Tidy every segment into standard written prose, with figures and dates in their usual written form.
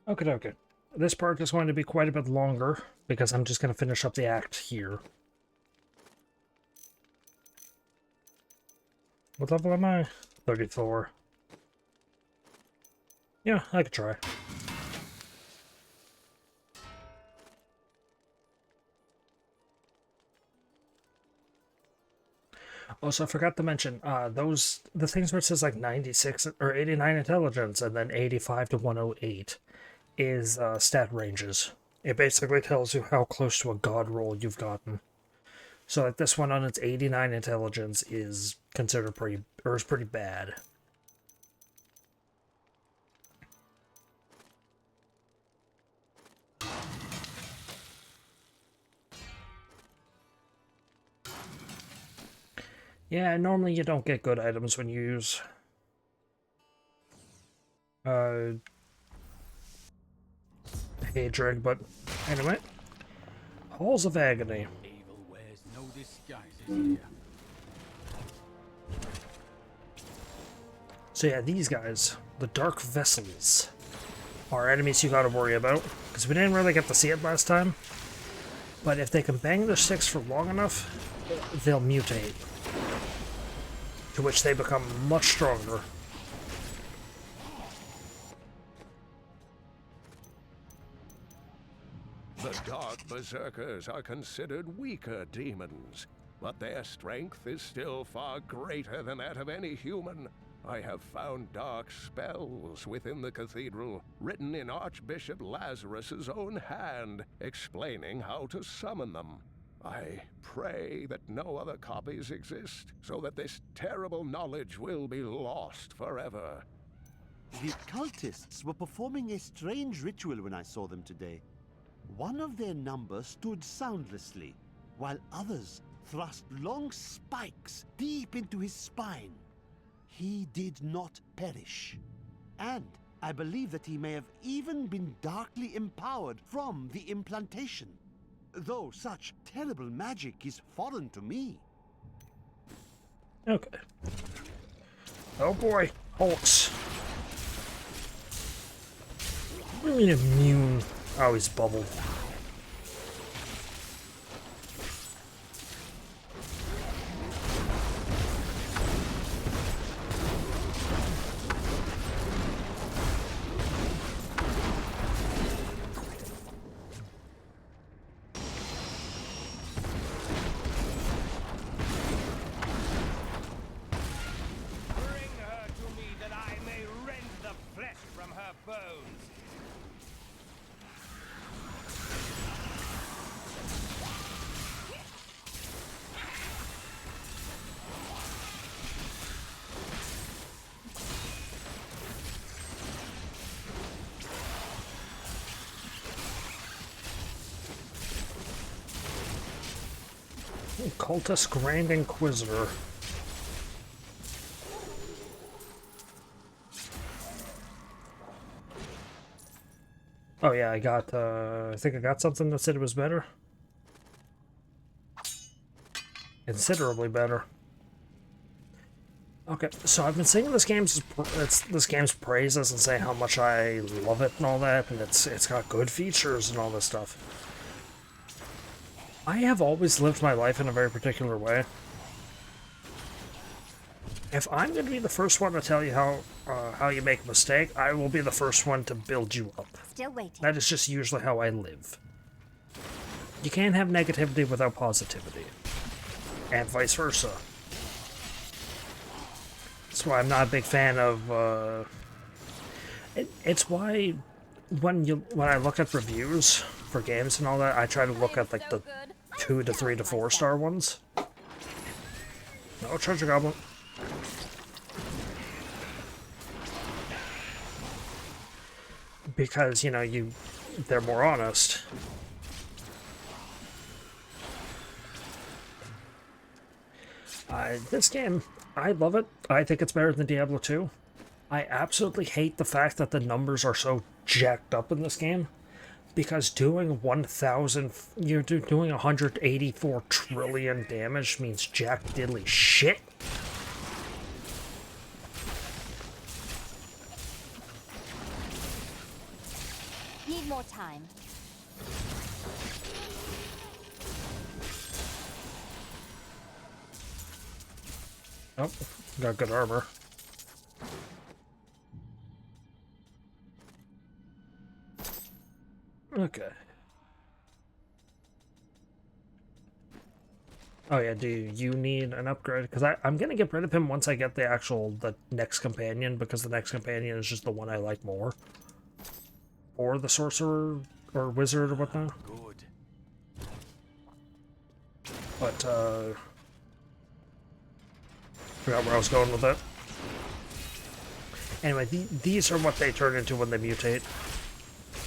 Okay, okay. This part is going to be quite a bit longer, because I'm just going to finish up the act here. What level am I? 34. Yeah, I could try. Also, I forgot to mention, the things where it says like 96 or 89 intelligence and then 85 to 108 is stat ranges. It basically tells you how close to a god roll you've gotten. So like this one on its 89 intelligence is considered pretty bad. Yeah, normally you don't get good items when you use Hadrig, but anyway. Halls of Agony. Evil wears no disguises here. So yeah, these guys, the Dark Vessels, are enemies you gotta worry about, because we didn't really get to see it last time. But if they can bang their sticks for long enough, they'll mutate. To which they become much stronger. The Dark Berserkers are considered weaker demons, but their strength is still far greater than that of any human. I have found dark spells within the cathedral, written in Archbishop Lazarus's own hand, explaining how to summon them. I pray that no other copies exist, so that this terrible knowledge will be lost forever. The cultists were performing a strange ritual when I saw them today. One of their number stood soundlessly, while others thrust long spikes deep into his spine. He did not perish. And I believe that he may have even been darkly empowered from the implantation. Though such terrible magic is foreign to me. Okay. Oh boy, Hulks. What do you mean immune? Oh, he's bubbled. Cultist Grand Inquisitor. Oh yeah, I think I got something that said it was better. Considerably better. Okay, so I've been singing this game's praises and saying how much I love it and all that, and it's got good features and all this stuff. I have always lived my life in a very particular way. If I'm going to be the first one to tell you how you make a mistake, I will be the first one to build you up. Still waiting. That is just usually how I live. You can't have negativity without positivity. And vice versa. That's why I'm not a big fan of, it's why when I look at reviews for games and all that, I try to look at like the 2 to 3 to 4 star ones. No treasure goblin. Because, you know, they're more honest. This game, I love it. I think it's better than Diablo 2. I absolutely hate the fact that the numbers are so jacked up in this game. Because doing 1,000, you're doing 184 trillion damage means jack diddly shit. Need more time. Oh, got good armor. Okay. Oh yeah, do you need an upgrade? Because I'm gonna get rid of him once I get the next companion, because the next companion is just the one I like more. Or the sorcerer or wizard or whatnot. Good. But forgot where I was going with that. Anyway, these are what they turn into when they mutate.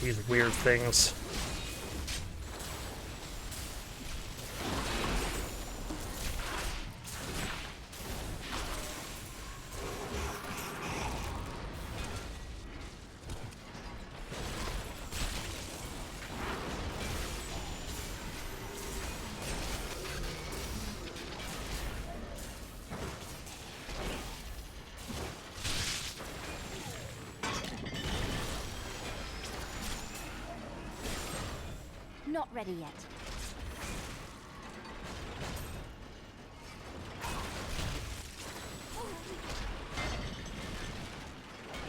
These weird things. Not ready yet.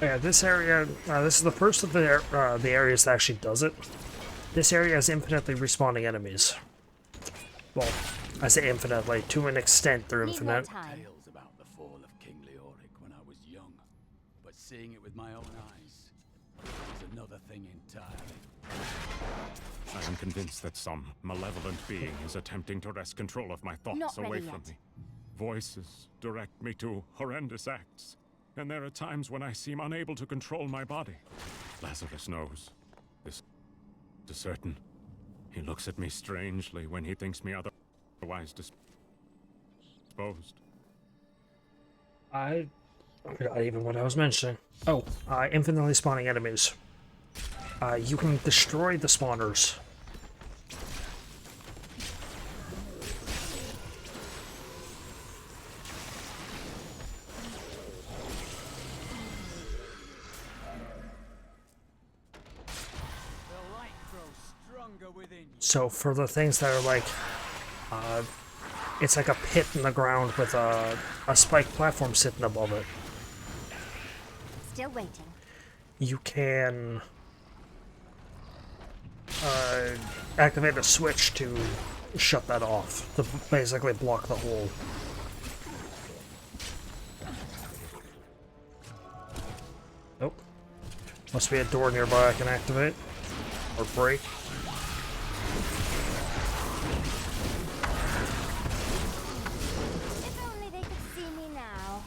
Yeah, this area, this is the first of the areas that actually does it. This area has infinitely respawning enemies. Well, I say infinitely, to an extent they're Need more infinite. time. Tales about the fall of King Leoric when I was young, but seeing it with my own eyes is another thing entirely. I am convinced that some malevolent being is attempting to wrest control of my thoughts Not ready away from yet. me. Voices direct me to horrendous acts, and there are times when I seem unable to control my body. Lazarus knows. This is certain. He looks at me strangely when he thinks me otherwise disposed. I forgot even what I was mentioning. Oh, infinitely spawning enemies. You can destroy the spawners. The light grows stronger within you. So for the things that are like, it's like a pit in the ground with a spike platform sitting above it. Still waiting. You can activate a switch to shut that off, to basically block the hole. Oh, must be a door nearby I can activate or break. If only they could see me now.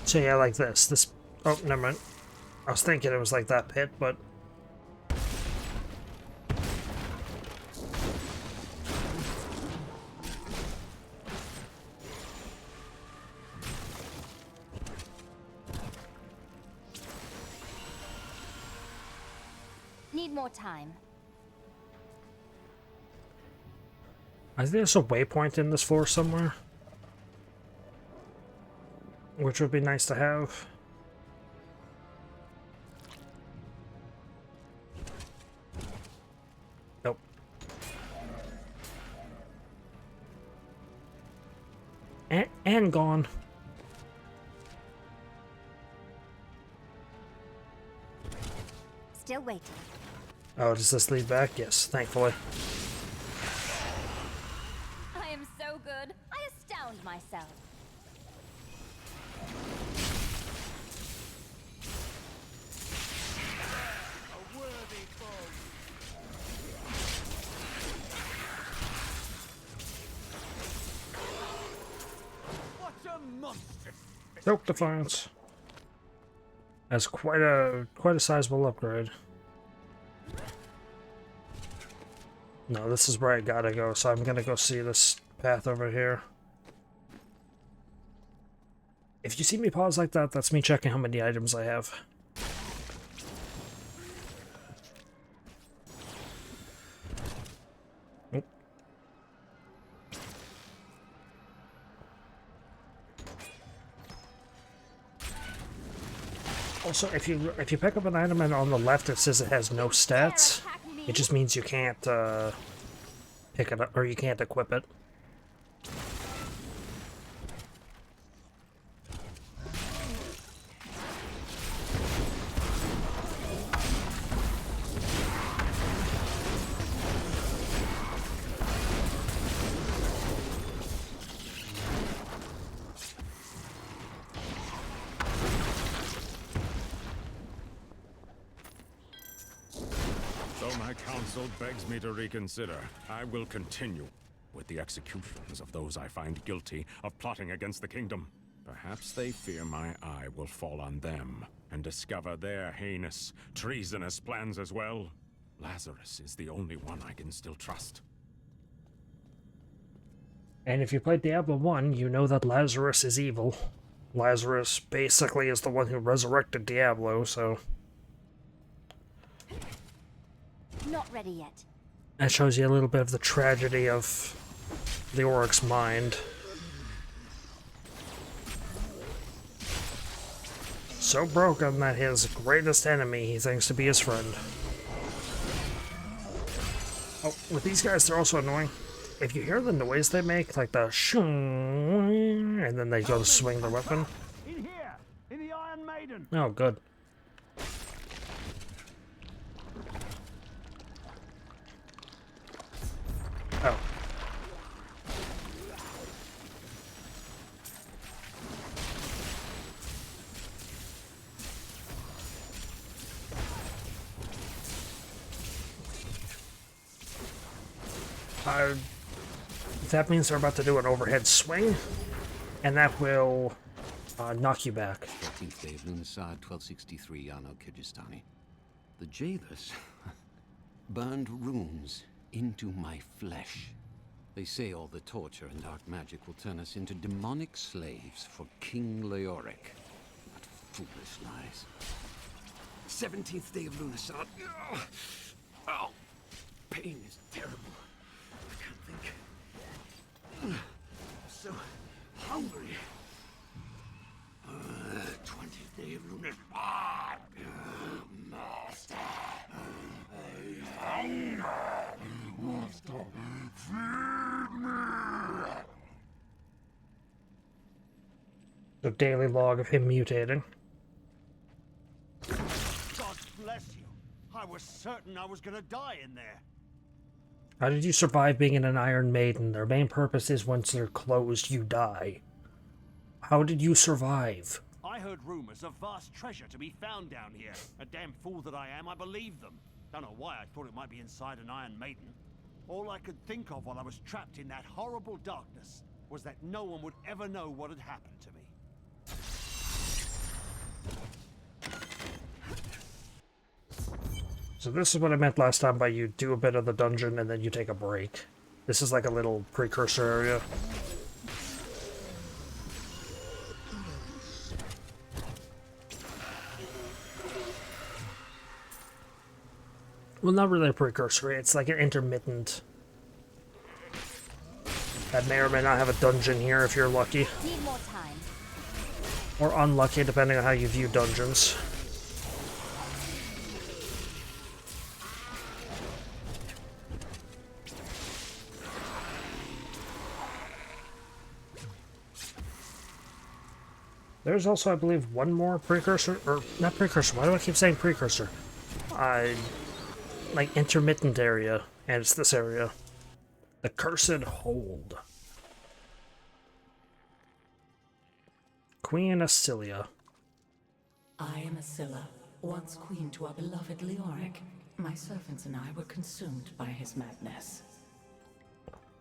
So yeah, like this. This. Oh, never mind. I was thinking it was like that pit, but Need more time. I think there's a waypoint in this floor somewhere, which would be nice to have. Nope. And gone. Still waiting. Oh, does this lead back? Yes, thankfully. I am so good. I astound myself. A worthy foe. What a monstrous. Nope, Defiance. That's quite a sizable upgrade. No, this is where I gotta go, so I'm gonna go see this path over here. If you see me pause like that, that's me checking how many items I have. Nope. Also, if you pick up an item and on the left it says it has no stats, it just means you can't pick it up or you can't equip it. My council begs me to reconsider. I will continue with the executions of those I find guilty of plotting against the kingdom. Perhaps they fear my eye will fall on them and discover their heinous, treasonous plans as well. Lazarus is the only one I can still trust. And if you played Diablo 1, you know that Lazarus is evil. Lazarus basically is the one who resurrected Diablo, so... Not ready yet. That shows you a little bit of the tragedy of Leorics' mind. So broken that his greatest enemy he thinks to be his friend. Oh, with these guys, they're also annoying. If you hear the noise they make, like the shung, and then they go to swing their weapon. In here, in the Iron Maiden. Oh, good. Oh. That means they're about to do an overhead swing, and that will knock you back. 14th day of Lunarsad, 1263, Yano, Kyrgyzstani. The jailers burned runes into my flesh. They say all the torture and dark magic will turn us into demonic slaves for King Leoric. What foolish lies. 17th day of Lunarsad. Oh, pain is terrible. I can't think. I'm so hungry. 20th day of Lunarsad. Master. Master, feed me! The daily log of him mutating. God bless you. I was certain I was gonna die in there. How did you survive being in an Iron Maiden? Their main purpose is once they're closed, you die. How did you survive? I heard rumors of vast treasure to be found down here. A damn fool that I am, I believed them. Don't know why I thought it might be inside an Iron Maiden. All I could think of while I was trapped in that horrible darkness was that no one would ever know what had happened to me. So this is what I meant last time by you do a bit of the dungeon and then you take a break. This is like a little precursor area. Well, not really a precursor, it's like an intermittent. That may or may not have a dungeon here if you're lucky. Need more time. Or unlucky, depending on how you view dungeons. There's also, I believe, one more precursor, or not precursor, why do I keep saying precursor? Like intermittent area, and it's this area. The Cursed Hold. Queen Ascilia. I am Ascilla, once queen to our beloved Leoric. My servants and I were consumed by his madness.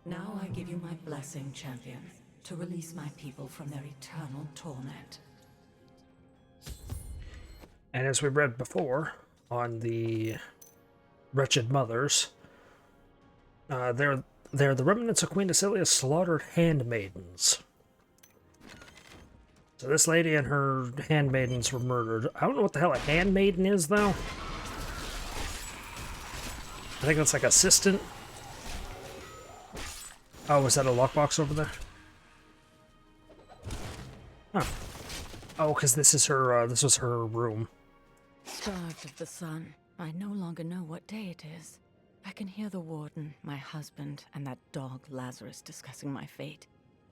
Now I give you my blessing, champion, to release my people from their eternal torment. And as we read before, on the Wretched Mothers, they're the remnants of Queen Ascilia's slaughtered handmaidens. So this lady and her handmaidens were murdered. I don't know what the hell a handmaiden is, though. I think that's like assistant. Oh, was that a lockbox over there? Huh. Oh, because this is her. This was her room. Starved of the sun, I no longer know what day it is. I can hear the warden, my husband, and that dog Lazarus discussing my fate.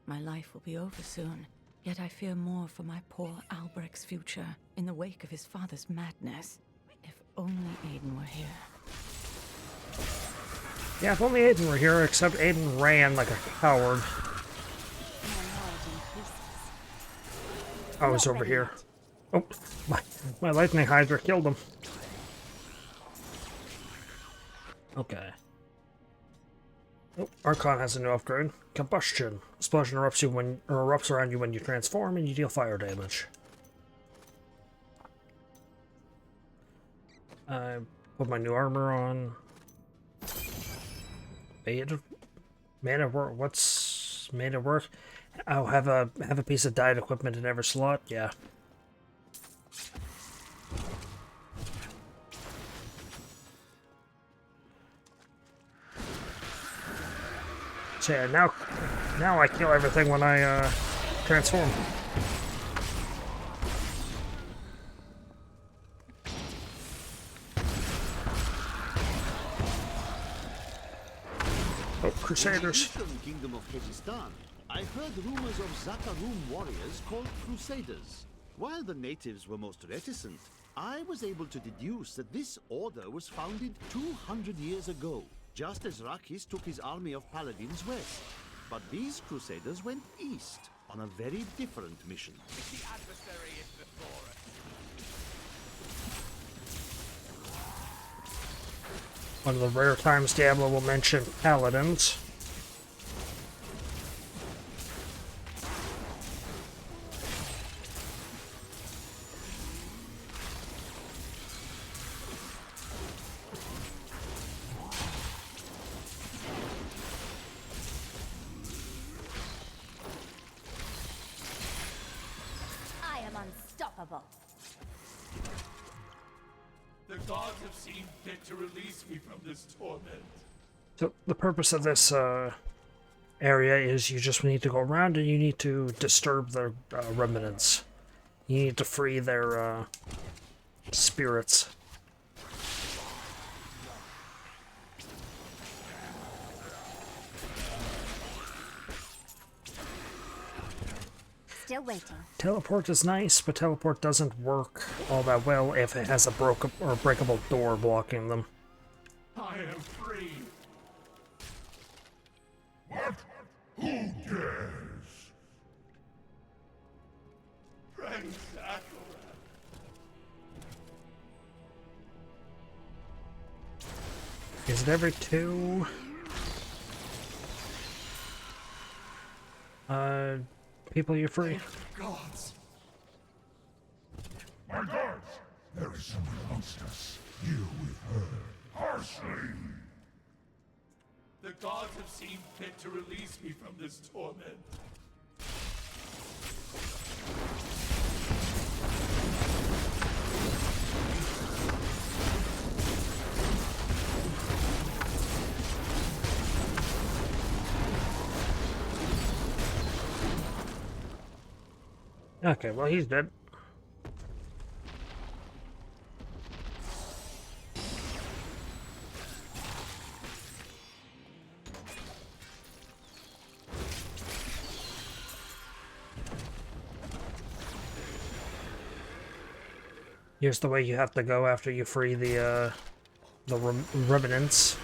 My life will be over soon, yet I fear more for my poor Albrecht's future in the wake of his father's madness. If only Aiden were here. Yeah, if only Aiden were here, except Aiden ran like a coward. Oh, he's over here. Oh, my lightning hydra killed him. Okay. Oh, Archon has a new upgrade. Combustion. Explosion erupts around you when you transform, and you deal fire damage. I put my new armor on. Mana work. What's mana work? I'll have a piece of dyed equipment in every slot. Yeah. So yeah, now I kill everything when I transform. Oh, Crusaders. In the eastern kingdom of Kyrgyzstan, I heard rumors of Zakarum warriors called Crusaders. While the natives were most reticent, I was able to deduce that this order was founded 200 years ago, just as Rakis took his army of paladins west. But these Crusaders went east on a very different mission. The adversary is before us. One of the rare times Diablo will mention paladins. I am unstoppable. The gods have seen fit to release me from this torment. So the purpose of this area is you just need to go around and you need to disturb the remnants. You need to free their spirits. Still waiting. Teleport is nice, but teleport doesn't work all that well if it has a breakable door blocking them. I am free. What? Who dares? Frank Zachariah. Is it every 2? People you're free. Gods. My guards! There is someone amongst us. You with her. Harshly! The gods have seen fit to release me from this torment. Okay, well he's dead. Here's the way you have to go after you free the remnants.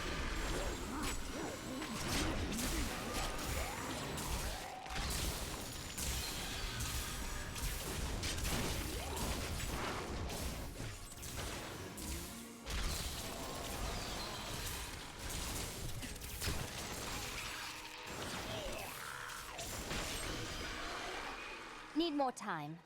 Need more time.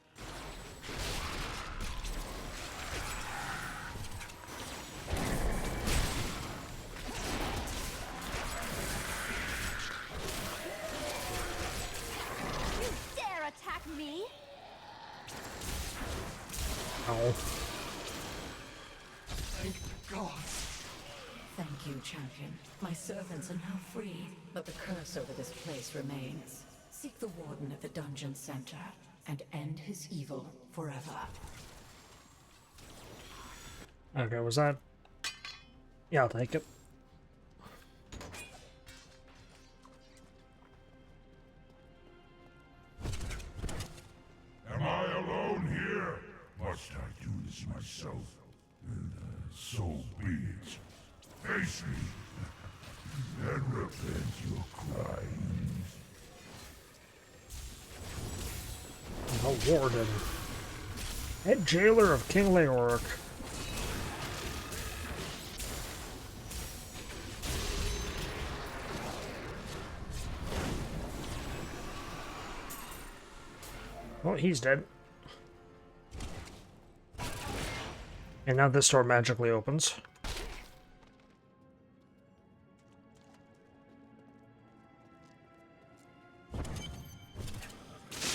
You dare attack me? Oh. Thank God. Thank you, champion. My servants are now free, but the curse over this place remains. Seek the warden at the dungeon center, and end his evil forever. Okay, was that? Yeah, I'll take it. Am I alone here? Must I do this myself? So be it. Face me, and repent your crimes. The Warden. Head Jailer of King Leoric. Well, he's dead. And now this door magically opens. If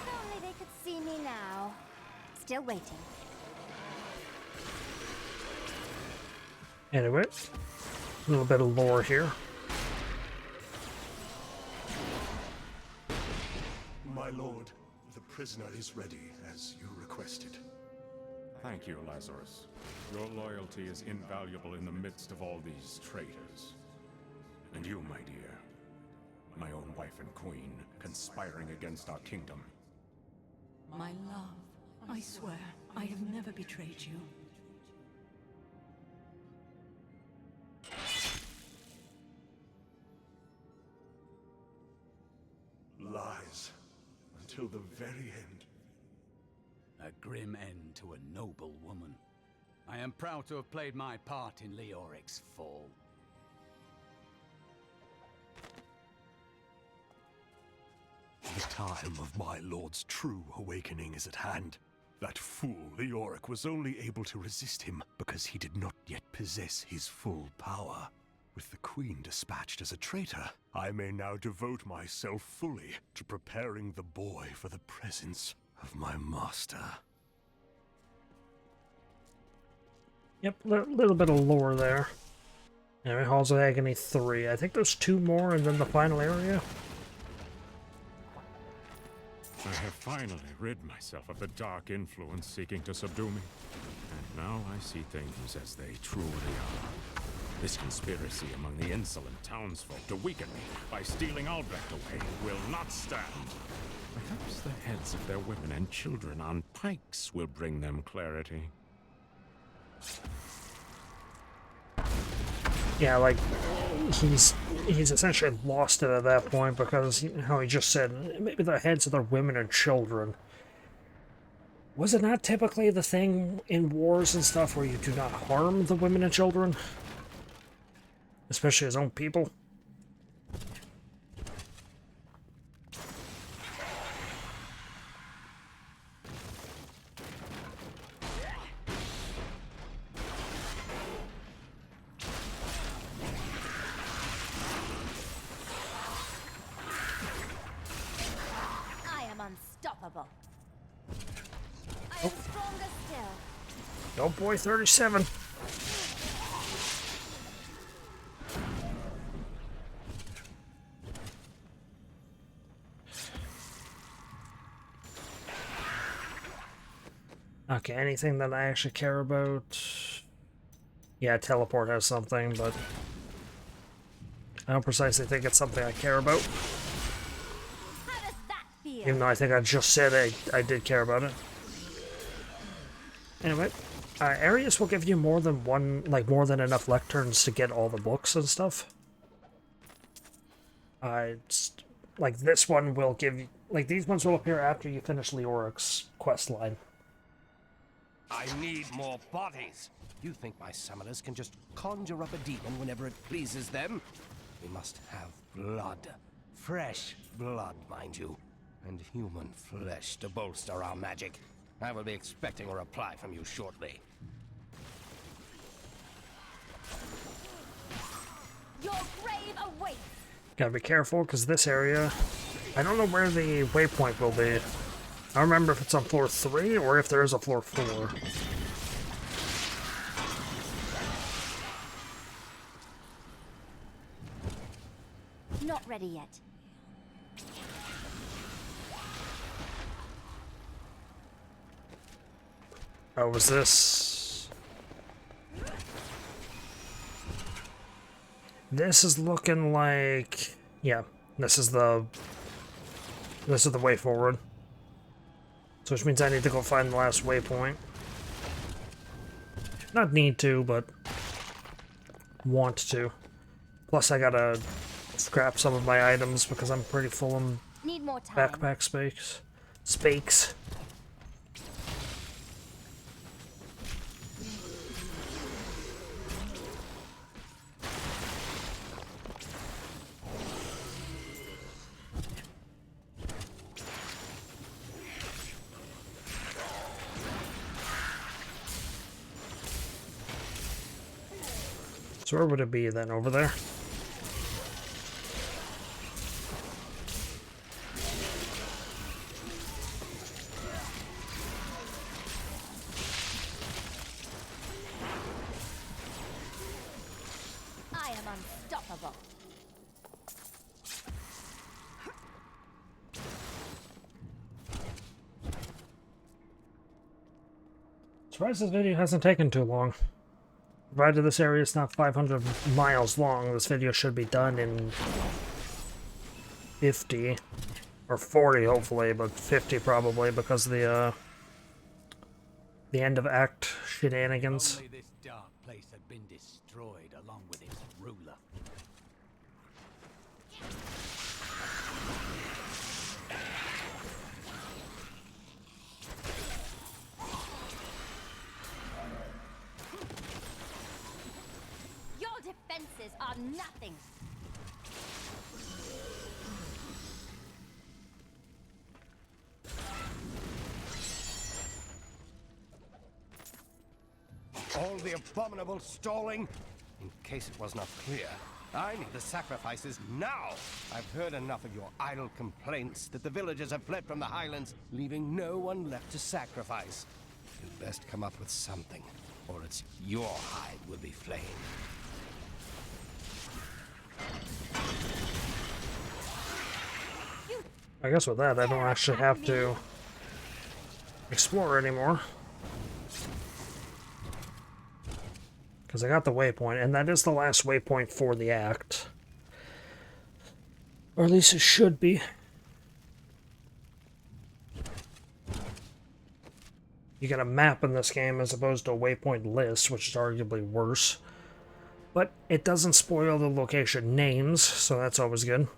only they could see me now. Still waiting. Anyway, a little bit of lore here. My lord, the prisoner is ready, as you requested. Thank you, Lazarus. Your loyalty is invaluable in the midst of all these traitors. And you, my dear, my own wife and queen, conspiring against our kingdom. My love, I swear, I have never betrayed you. Lies. Until the very end. A grim end to a noble woman. I am proud to have played my part in Leoric's fall. The time of my lord's true awakening is at hand. That fool Leoric was only able to resist him because he did not yet possess his full power. With the Queen dispatched as a traitor, I may now devote myself fully to preparing the boy for the presence of my master. Yep, little bit of lore there. Anyway, Halls of Agony 3. I think there's 2 more and then the final area. I have finally rid myself of the dark influence seeking to subdue me. And now I see things as they truly are. This conspiracy among the insolent townsfolk to weaken me by stealing Albrecht away will not stand. Perhaps the heads of their women and children on pikes will bring them clarity. Yeah, like, he's essentially lost it at that point because, you know, how he just said, maybe the heads of their women and children. Was it not typically the thing in wars and stuff where you do not harm the women and children? Especially his own people? I am unstoppable. I am stronger still. Oh boy, 37. Okay, anything that I actually care about? Yeah, teleport has something, but I don't precisely think it's something I care about. How does that feel? Even though I think I just said I did care about it. Anyway, areas will give you more than one, like more than enough lecterns to get all the books and stuff. Like this one will give you, like these ones will appear after you finish Leoric's quest line. I need more bodies. You think my summoners can just conjure up a demon whenever it pleases them? We must have blood. Fresh blood, mind you. And human flesh to bolster our magic. I will be expecting a reply from you shortly. Your grave awaits. Gotta be careful, because this area, I don't know where the waypoint will be. I don't remember if it's on floor 3 or if there is a floor 4. Not ready yet. Oh, was this? This is looking like... Yeah, this is the way forward. So which means I need to go find the last waypoint. Not need to, but want to. Plus I gotta scrap some of my items because I'm pretty full on Need more time. backpack space. Spakes. So where would it be then? Over there? I am unstoppable. Surprised this video hasn't taken too long. Provided this area is not 500 miles long, this video should be done in 50 or 40 hopefully, but 50 probably because of the end of act shenanigans. Only this dark place had been destroyed along with its ruler. Your defenses are nothing. All the abominable stalling? In case it was not clear, I need the sacrifices now! I've heard enough of your idle complaints that the villagers have fled from the highlands, leaving no one left to sacrifice. You'd best come up with something, or it's your hide will be flamed. I guess with that I don't actually have to explore anymore. Because I got the waypoint, and that is the last waypoint for the act. Or at least it should be. You get a map in this game as opposed to a waypoint list, which is arguably worse. But it doesn't spoil the location names, so that's always good.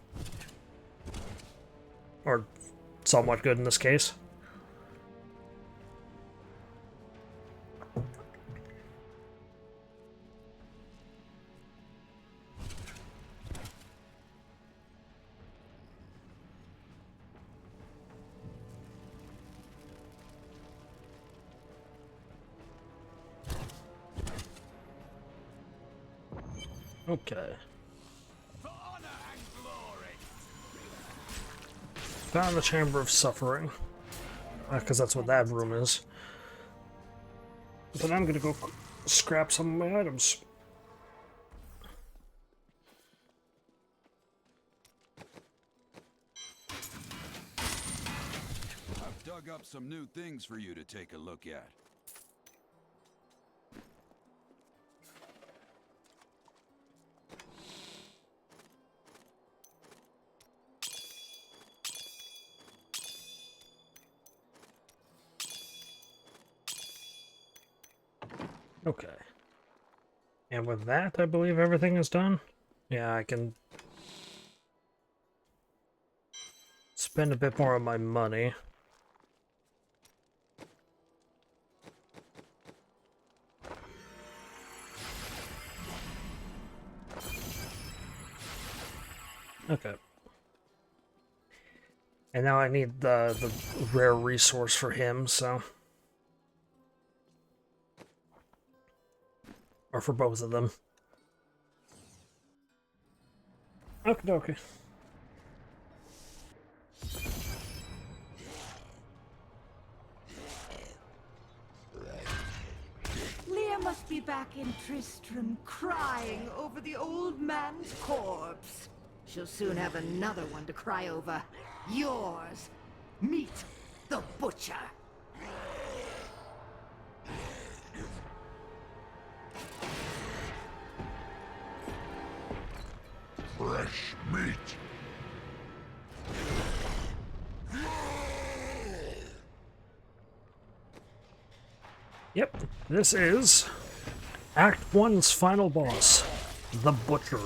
Or somewhat good in this case. Okay. Found the Chamber of Suffering. Because that's what that room is. But I'm gonna go scrap some of my items. I've dug up some new things for you to take a look at. Okay. And with that, I believe everything is done. Yeah, I can spend a bit more of my money. Okay. And now I need the rare resource for him, so... Or for both of them. Okay, okay. Leah must be back in Tristram crying over the old man's corpse. She'll soon have another one to cry over. Yours. Meet the butcher. fresh meat. Yep, this is Act 1's final boss, the Butcher.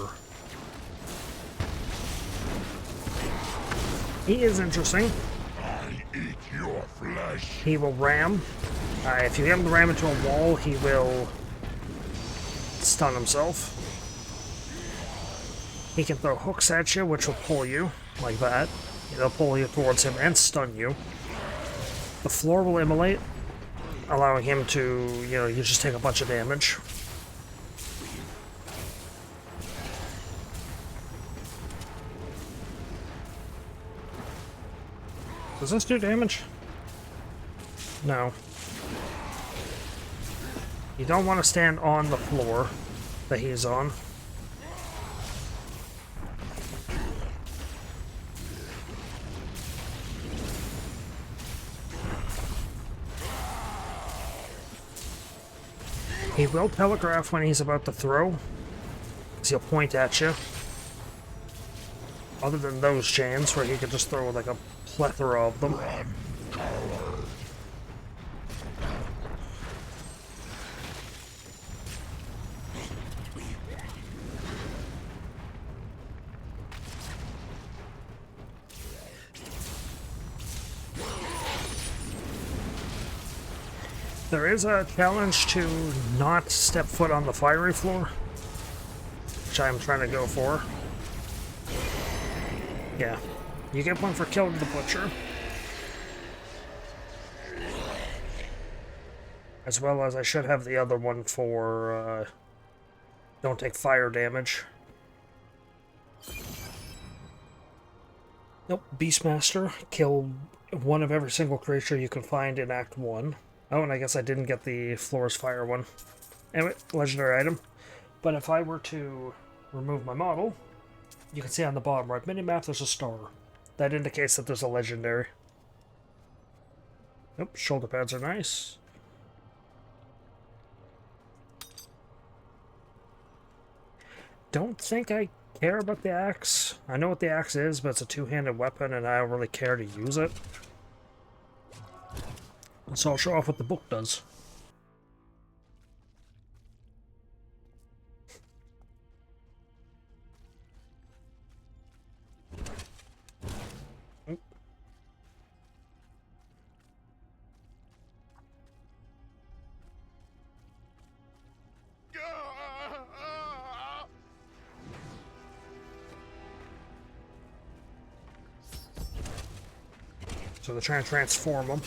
He is interesting. I eat your flesh. He will ram. If you get him to ram into a wall, he will stun himself. He can throw hooks at you, which will pull you, like that. It'll pull you towards him and stun you. The floor will immolate, allowing him to, you just take a bunch of damage. Does this do damage? No. You don't want to stand on the floor that he's on. He will telegraph when he's about to throw, because he'll point at you. Other than those chains, where he can just throw like a plethora of them. There is a challenge to not step foot on the fiery floor, which I'm trying to go for. Yeah, you get one for killing the Butcher. As well as I should have the other one for don't take fire damage. Nope, Beastmaster. Kill one of every single creature you can find in Act 1. Oh, and I guess I didn't get the Floor's Fire one. Anyway, legendary item. But if I were to remove my model, you can see on the bottom right minimap there's a star. That indicates that there's a legendary. Nope, shoulder pads are nice. Don't think I care about the axe. I know what the axe is, but it's a two-handed weapon and I don't really care to use it. So I'll show off what the book does. So they're trying to transform them.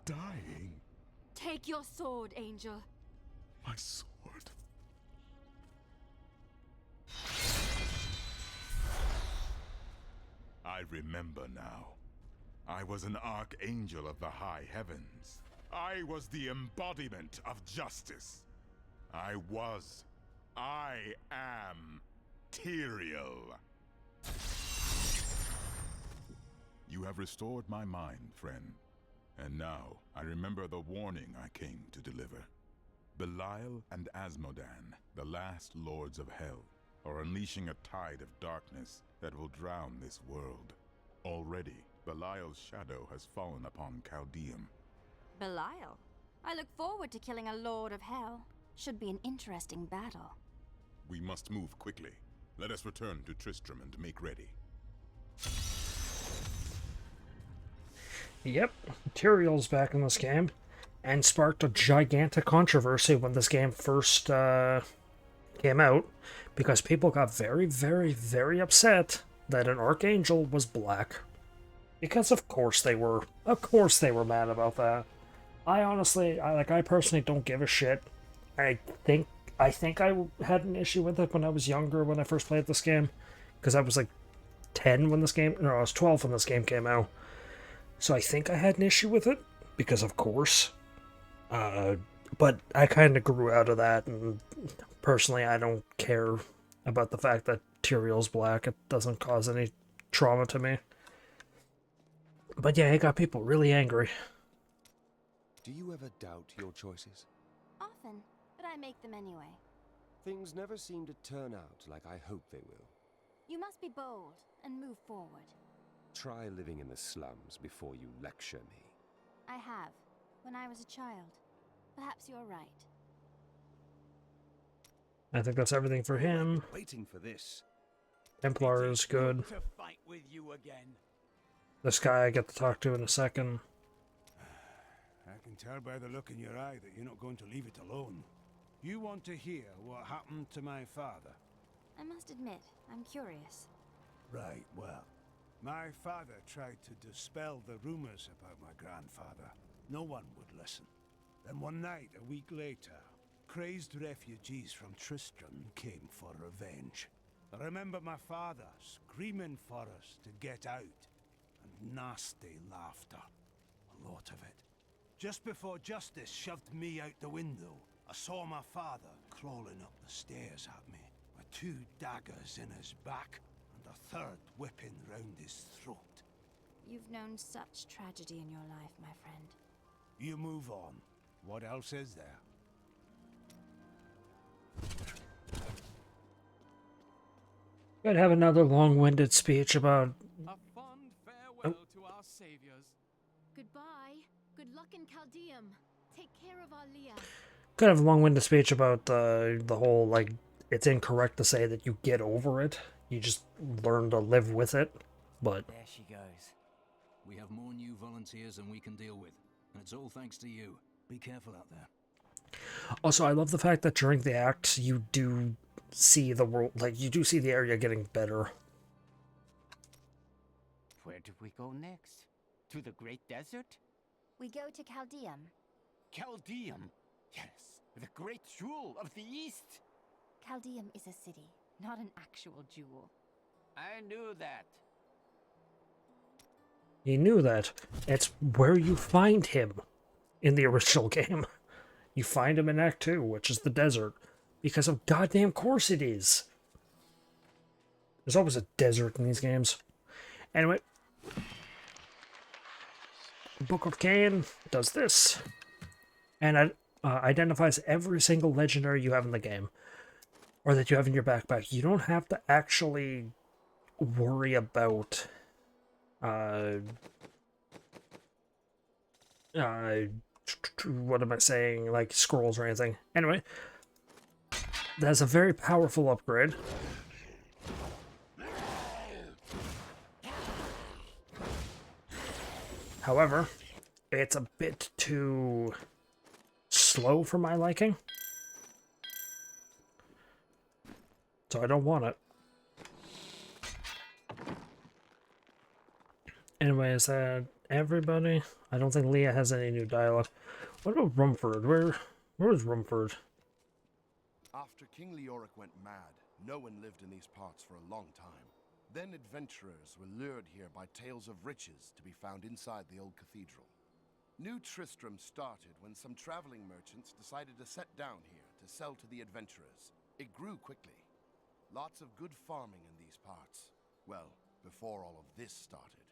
Dying. Take your sword, Angel. My sword. I remember now. I was an archangel of the high heavens. I was the embodiment of justice. I am Tyrael. You have restored my mind, friend. And now, I remember the warning I came to deliver. Belial and Asmodan, the last lords of hell, are unleashing a tide of darkness that will drown this world. Already, Belial's shadow has fallen upon Chaldeum. Belial? I look forward to killing a Lord of Hell. Should be an interesting battle. We must move quickly. Let us return to Tristram and make ready. Yep, Tyrael's back in this game, and sparked a gigantic controversy when this game first came out, because people got very, very, very upset that an Archangel was black. Because of course they were. Of course they were mad about that. I personally don't give a shit. I think I had an issue with it when I was younger, when I first played this game, because I was like 10 when this game, no, I was 12 when this game came out. So I think I had an issue with it, because of course. But I kind of grew out of that, and personally I don't care about the fact that Tyrael's black. It doesn't cause any trauma to me. But yeah, it got people really angry. Do you ever doubt your choices? Often, but I make them anyway. Things never seem to turn out like I hope they will. You must be bold and move forward. Try living in the slums before you lecture me. I have, when I was a child. Perhaps you're right. I think that's everything for him. Waiting for this. Templar is good. To fight with you again. This guy I get to talk to in a second. I can tell by the look in your eye that you're not going to leave it alone. You want to hear what happened to my father? I must admit, I'm curious. Right, well, my father tried to dispel the rumors about my grandfather. No one would listen. Then one night, a week later, crazed refugees from Tristram came for revenge. I remember my father screaming for us to get out, and nasty laughter. A lot of it. Just before justice shoved me out the window, I saw my father crawling up the stairs at me, with 2 daggers in his back, and a 3rd whipping round his throat. You've known such tragedy in your life, my friend. You move on. What else is there? I'd have another long-winded speech about... A fond farewell to our saviors. Goodbye. Good luck in Chaldeum. Take care of Alia. Could have a long-winded speech about the whole, like, it's incorrect to say that you get over it. You just learn to live with it, but... There she goes. We have more new volunteers than we can deal with, and it's all thanks to you. Be careful out there. Also, I love the fact that during the act, you do see the world, like, you do see the area getting better. Where do we go next? To the Great Desert? We go to Chaldeum. Chaldeum? Yes, the great jewel of the East. Chaldeum is a city, not an actual jewel. I knew that. He knew that. It's where you find him in the original game. You find him in Act 2, which is the desert. Because of goddamn course it is. There's always a desert in these games. Anyway. Book of Cain does this. And it identifies every single legendary you have in the game. Or that you have in your backpack. You don't have to actually worry about... what am I saying? Like, scrolls or anything. Anyway. That's a very powerful upgrade. However, it's a bit too slow for my liking. So I don't want it. Anyway, is that everybody? I don't think Leah has any new dialogue. What about Rumford? Where is Rumford? After King Leoric went mad, no one lived in these parts for a long time. Then adventurers were lured here by tales of riches to be found inside the old cathedral. New Tristram started when some traveling merchants decided to set down here to sell to the adventurers. It grew quickly. Lots of good farming in these parts. Well, before all of this started.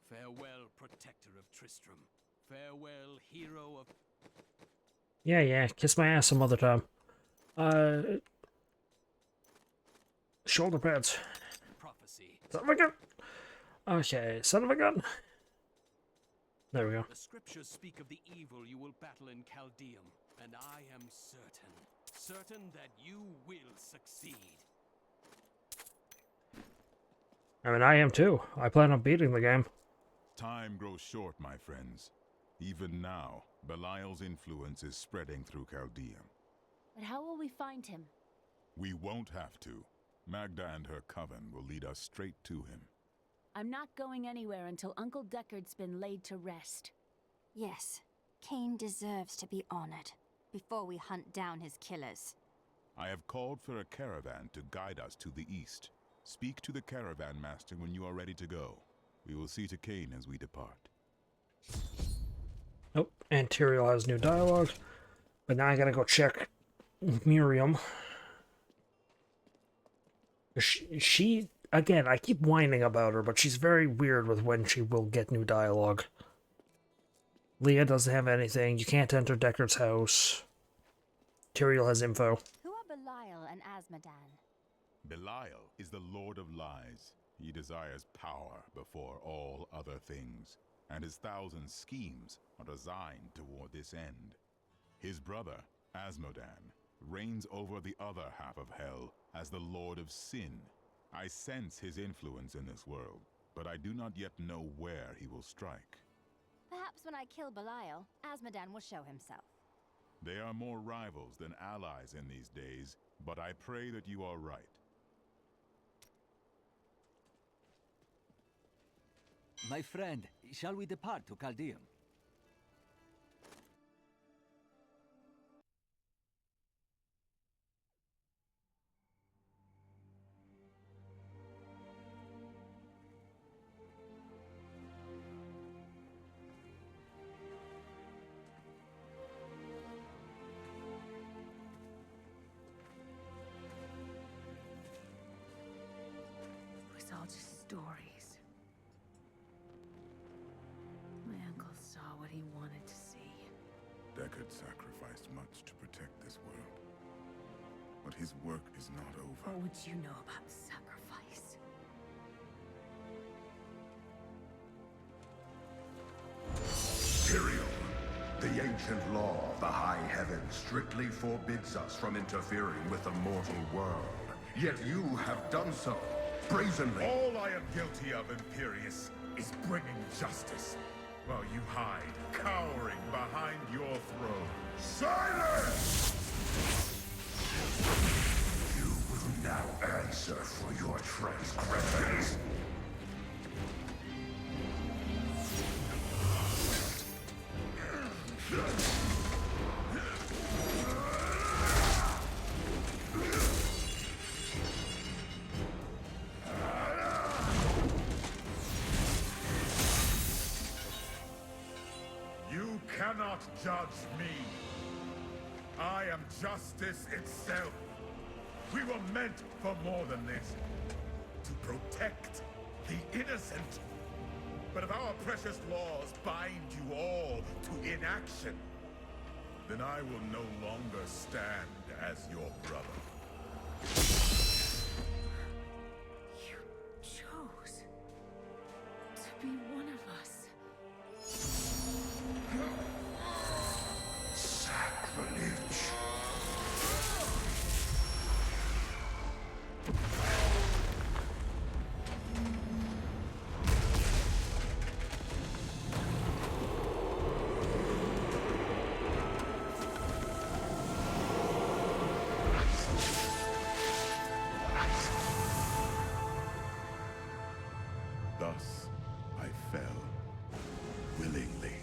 Farewell, protector of Tristram. Farewell, hero of... Yeah, kiss my ass some other time. Shoulder pads. Prophecy. Son of a gun! Okay, son of a gun. There we go. The scriptures speak of the evil you will battle in Chaldeum, and I am certain that you will succeed. I mean, I am too. I plan on beating the game. Time grows short, my friends. Even now, Belial's influence is spreading through Chaldeum. But how will we find him? We won't have to. Mahgda and her coven will lead us straight to him. I'm not going anywhere until Uncle Deckard's been laid to rest. Yes, Cain deserves to be honored before we hunt down his killers. I have called for a caravan to guide us to the east. Speak to the caravan master when you are ready to go. We will see to Cain as we depart. Oh, and Tyrael has new dialogue. But now I gotta go check Miriam. She again, I keep whining about her, but she's very weird with when she will get new dialogue. Leah doesn't have anything. You can't enter Deckard's house. Tyrael has info. Who are Belial and Azmodan? Belial is the Lord of Lies. He desires power before all other things, and his 1,000 schemes are designed toward this end. His brother, Azmodan, reigns over the other half of Hell as the Lord of Sin. I sense his influence in this world, but I do not yet know where he will strike. Perhaps when I kill Belial, Azmodan will show himself. They are more rivals than allies in these days, but I pray that you are right. My friend, shall we depart to Caldeum? It was all just stories. My uncle saw what he wanted to see. Deckard sacrificed much to protect this world, but his work is not over. What would you know about sacrifice? Tyrael, the ancient law of the high heavens strictly forbids us from interfering with the mortal world. Yet you have done so, brazenly. All I am guilty of, Imperius, is bringing justice, while you hide, cowering behind your throne. Silence! You will now answer for your transgressions. You cannot judge me. I am justice itself. We were meant for more than this. To protect the innocent. But if our precious laws bind you all to inaction, then I will no longer stand as your brother. You chose to be one of us. Sacrilege. Thus, I fell willingly.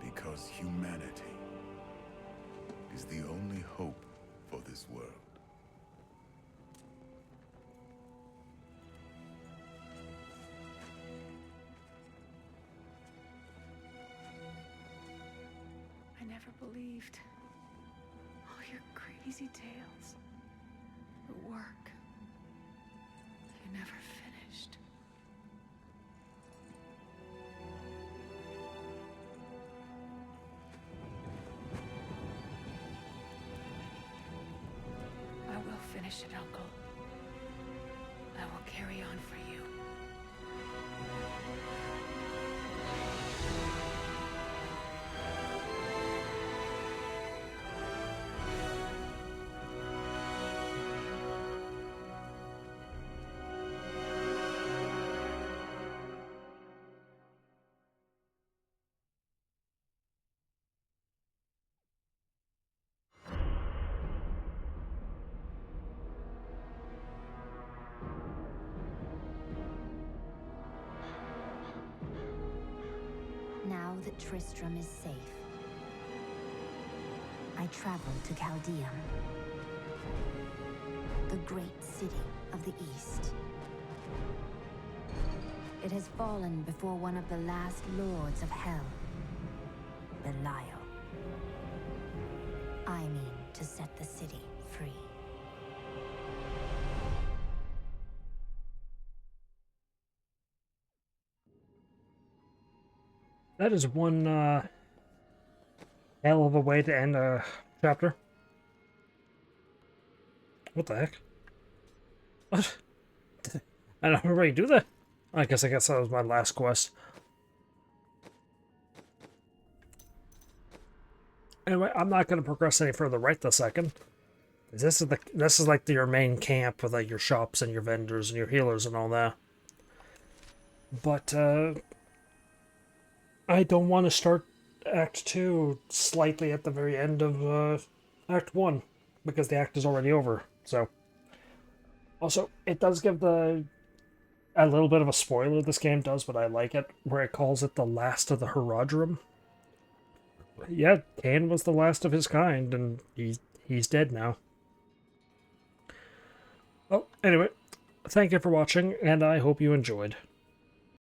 Because humanity is the only hope for this world. I never believed all your crazy tales. The work. You never finished. I will finish it, Uncle. I will carry on for you. Now that Tristram is safe, I travel to Caldeum, the great city of the East. It has fallen before one of the last lords of Hell, Belial. I mean to set the city free. That is one hell of a way to end a chapter. What the heck? What? I don't already do that? I guess that was my last quest. Anyway, I'm not going to progress any further right this second. This is like your main camp with like your shops and your vendors and your healers and all that. But I don't want to start Act 2 slightly at the very end of Act 1 because the act is already over. So also it does give a little bit of a spoiler. This game does, but I like it, where it calls it the last of the Herodrum. Yeah, Cain was the last of his kind, and he's dead now. Well, anyway, thank you for watching, and I hope you enjoyed.